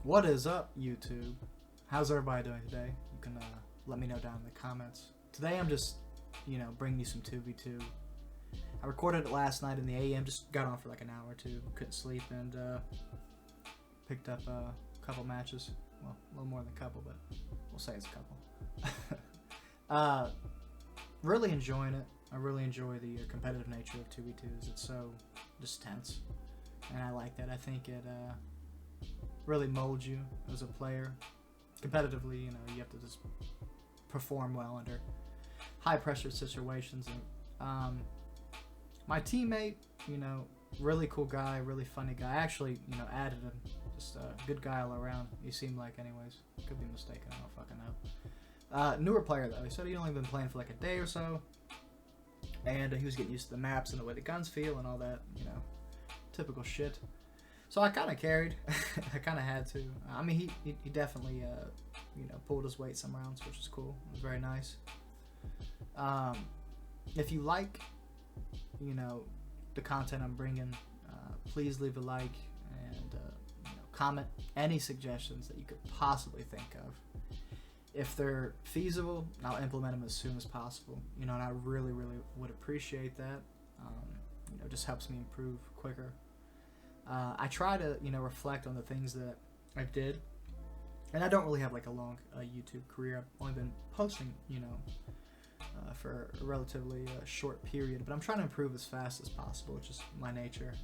What is up, YouTube? How's everybody doing today? You can let me know down in the comments. Today I'm just, bringing you some 2v2. I recorded it last night in the AM, just got on for like an hour or two, couldn't sleep, and picked up a couple matches. Well, a little more than a couple, but we'll say it's a couple. Really enjoying it. I really enjoy the competitive nature of 2v2s. It's so just tense, and I like that. I think it really molds you as a player. Competitively, you have to just perform well under high pressure situations. And my teammate, really cool guy, really funny guy. I actually, added him. Just a good guy all around. He seemed like, anyways. Could be mistaken. I don't fucking know. Newer player though. He said he'd only been playing for like a day or so, and he was getting used to the maps and the way the guns feel and all that. Typical shit. So I kind of carried. I kind of had to. I mean, he definitely, pulled his weight some rounds, which was cool. It was very nice. If you like, the content I'm bringing, please leave a like and comment any suggestions that you could possibly think of. If they're feasible, I'll implement them as soon as possible. And I really, really would appreciate that. It just helps me improve quicker. I try to, reflect on the things that I did, and I don't really have like a long YouTube career. I've only been posting, for a relatively short period, but I'm trying to improve as fast as possible, which is my nature.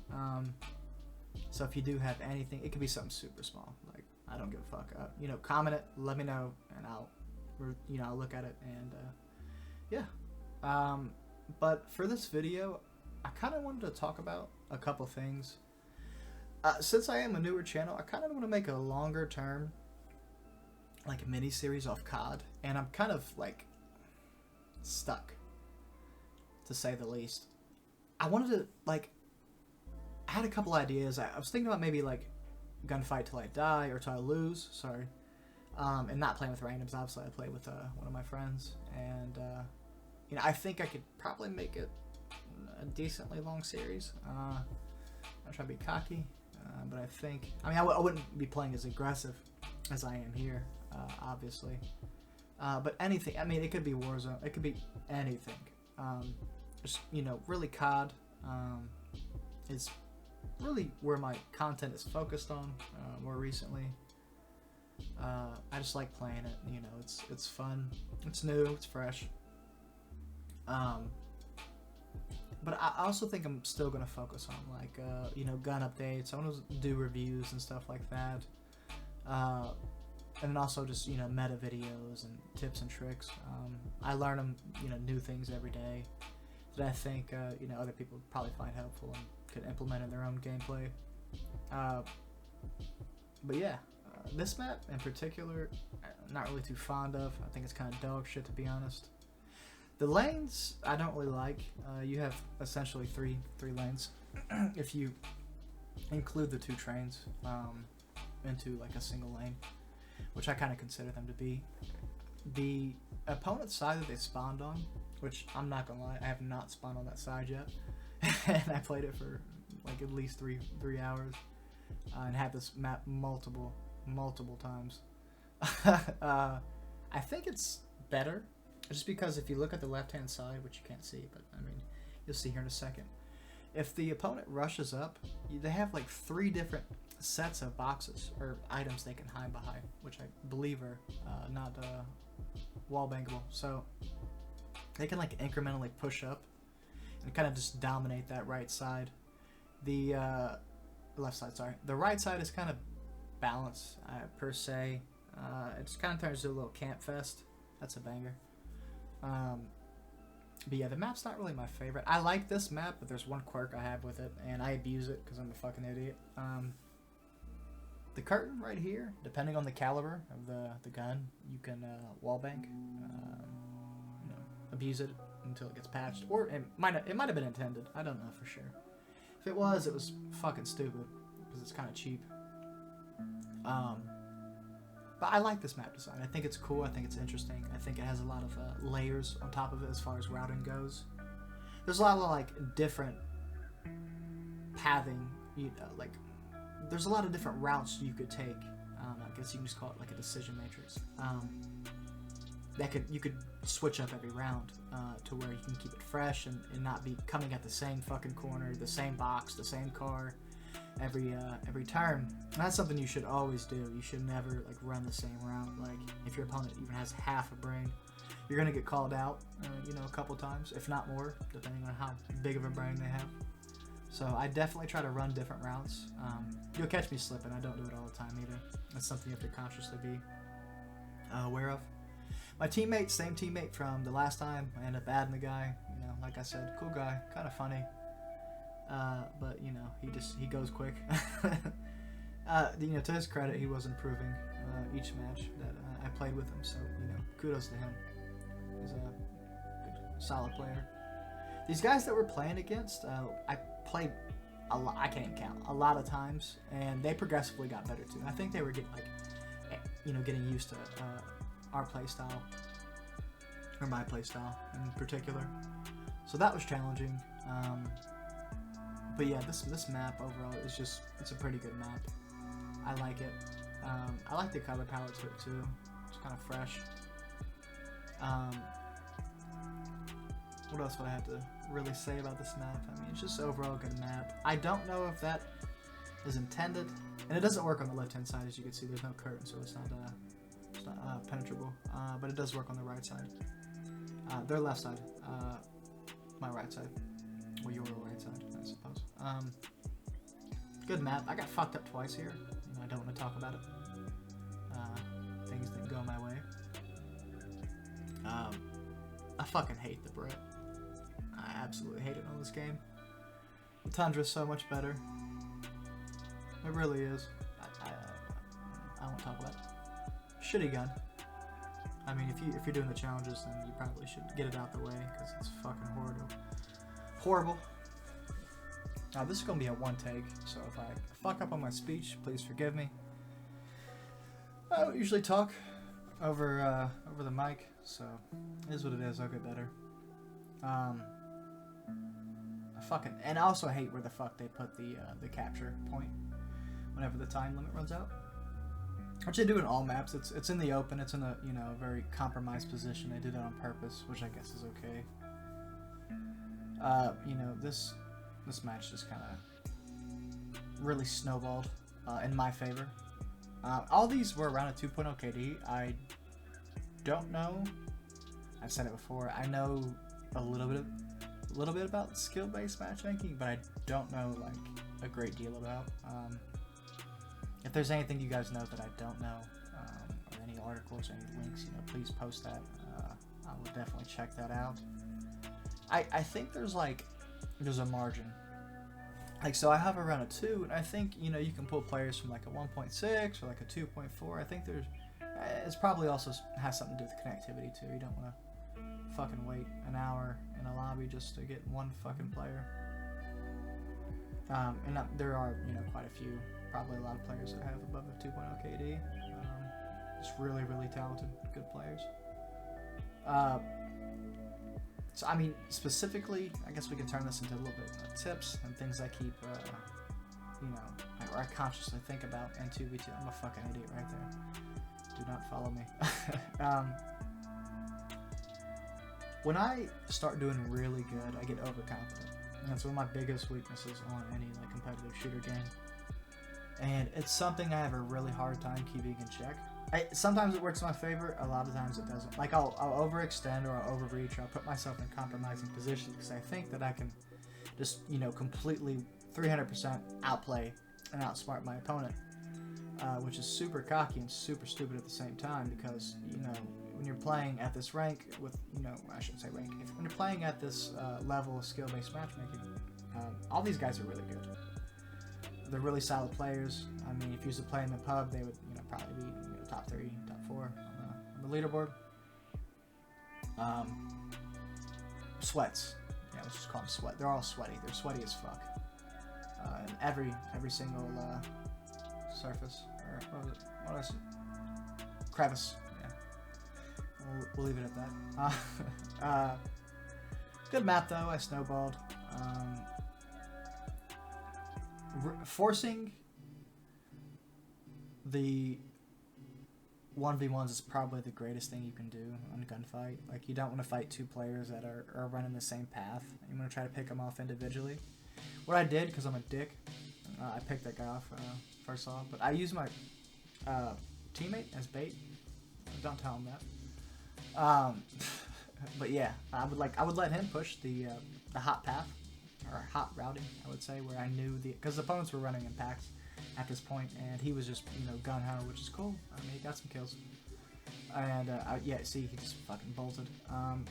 So if you do have anything, it could be something super small, like I don't give a fuck. Comment it, let me know, and I'll look at it, and yeah. But for this video, I kind of wanted to talk about a couple things. Since I am a newer channel, I kind of want to make a longer term, like a mini series off COD, and I'm kind of like stuck, to say the least. I wanted to I had a couple ideas. I was thinking about maybe like Gunfight till I die or till I lose. Sorry, and not playing with randoms. Obviously, I play with one of my friends, and I think I could probably make it a decently long series. I'm trying to be cocky. But I think, I wouldn't be playing as aggressive as I am here, obviously. But anything, it could be Warzone, it could be anything. Just, really COD is really where my content is focused on more recently. I just like playing it, it's fun, it's new, it's fresh. But I also think I'm still going to focus on, gun updates. I want to do reviews and stuff like that. And then also just, meta videos and tips and tricks. I learn them, new things every day that I think, other people would probably find helpful and could implement in their own gameplay. But yeah, this map in particular, I'm not really too fond of. I think it's kind of dog shit, to be honest. The lanes I don't really like. You have essentially three lanes if you include the two trains into like a single lane, which I kind of consider them to be. The opponent's side that they spawned on, which I'm not gonna lie, I have not spawned on that side yet, and I played it for like at least three hours and had this map multiple times. I think it's better. Just because if you look at the left-hand side, which you can't see, but you'll see here in a second. If the opponent rushes up, they have like 3 different sets of boxes or items they can hide behind, which I believe are not wall bangable. So they can like incrementally push up and kind of just dominate that right side. The left side, sorry. The right side is kind of balanced per se. It just kind of turns into a little camp fest. That's a banger. But yeah, the map's not really my favorite. I like this map, but there's one quirk I have with it, and I abuse it because I'm a fucking idiot. The curtain right here, depending on the caliber of the gun, you can wallbang, abuse it until it gets patched, or it might have been intended. I don't know for sure. If it was fucking stupid because it's kind of cheap. But I like this map design. I think it's cool. I think it's interesting. I think it has a lot of layers on top of it as far as routing goes. There's a lot of different pathing. There's a lot of different routes you could take I guess you can just call it like a decision matrix. You could switch up every round to where you can keep it fresh and not be coming at the same fucking corner, the same box, the same car every turn. And that's something you should always do. You should never like run the same route. Like if your opponent even has half a brain, you're gonna get called out, a couple times, if not more, depending on how big of a brain they have. So I definitely try to run different routes. You'll catch me slipping. I don't do it all the time either. That's something you have to consciously be aware of. My teammate, same teammate from the last time, I ended up adding the guy. Like I said, cool guy, kind of funny. But he goes quick. To his credit, he was improving each match that I played with him. So kudos to him. He's a good, solid player. These guys that we're playing against, I played a lot. I can't even count a lot of times, and they progressively got better too. I think they were getting used to our play style, or my play style in particular. So that was challenging. But yeah, this map overall is it's a pretty good map. I like it. I like the color palette to it too. It's kind of fresh. What else would I have to really say about this map? I mean, it's just overall a good map. I don't know if that is intended, and it doesn't work on the left-hand side, as you can see. There's no curtain, so it's not penetrable. But it does work on the right side. Their left side, my right side, or your right side, I suppose. Good map. I got fucked up twice here. I don't want to talk about it. Things didn't go my way. I fucking hate the Brit. I absolutely hate it on this game. The Tundra's so much better. It really is. I won't talk about it. Shitty gun. I mean, if you're doing the challenges, then you probably should get it out the way, because it's fucking horrible. Now this is gonna be a one take, so if I fuck up on my speech, please forgive me. I don't usually talk over the mic, so it is what it is. I'll get better. And I also hate where the fuck they put the capture point whenever the time limit runs out. Which they do in all maps. It's in the open. It's in a very compromised position. They did it on purpose, which I guess is okay. This match just kind of really snowballed in my favor. All these were around a 2.0 KD. I don't know. I've said it before. I know a little bit about skill-based matchmaking, but I don't know like a great deal about. If there's anything you guys know that I don't know, or any articles, or any links, please post that. I will definitely check that out. I think there's a margin. So I have around a 2, and I think you can pull players from like a 1.6 or like a 2.4. I think it's probably also has something to do with connectivity too. You don't want to fucking wait an hour in a lobby just to get one fucking player. And there are quite a few, probably a lot of players that have above a 2.0 KD. Just really talented, good players. So I mean, specifically, I guess we can turn this into a little bit of tips and things I keep, or I consciously think about in 2v2. I'm a fucking idiot right there. Do not follow me. When I start doing really good, I get overconfident. And that's one of my biggest weaknesses on any competitive shooter game. And it's something I have a really hard time keeping in check. Sometimes it works in my favor, a lot of times it doesn't. I'll overextend or I'll overreach, or I'll put myself in compromising positions because I think that I can just, completely 300% outplay and outsmart my opponent, which is super cocky and super stupid at the same time because, when you're playing at this rank with, I shouldn't say rank, when you're playing at this level of skill-based matchmaking, all these guys are really good. They're really solid players. I mean, if you used to play in the pub, they would, probably be top 3, top 4 on the leaderboard. Sweats. Yeah, let's just call them sweat. They're all sweaty. They're sweaty as fuck. And every single surface, or what is it? Crevice. Yeah. We'll leave it at that. Good map though. I snowballed. Forcing the 1v1s is probably the greatest thing you can do on Gunfight. Like, you don't want to fight two players that are running the same path. You want to try to pick them off individually. What I did, because I'm a dick, I picked that guy off first off, but I used my teammate as bait. Don't tell him that. But yeah, I would let him push the hot path, or hot routing, I would say, where I knew because the opponents were running in packs at this point, and he was just, you know, gun ho, which is cool. I mean, he got some kills, and yeah, see, he just fucking bolted.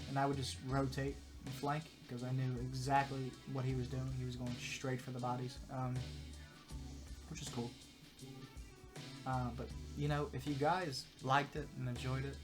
And I would just rotate and flank because I knew exactly what he was doing. He was going straight for the bodies, which is cool. But you know, if you guys liked it and enjoyed it,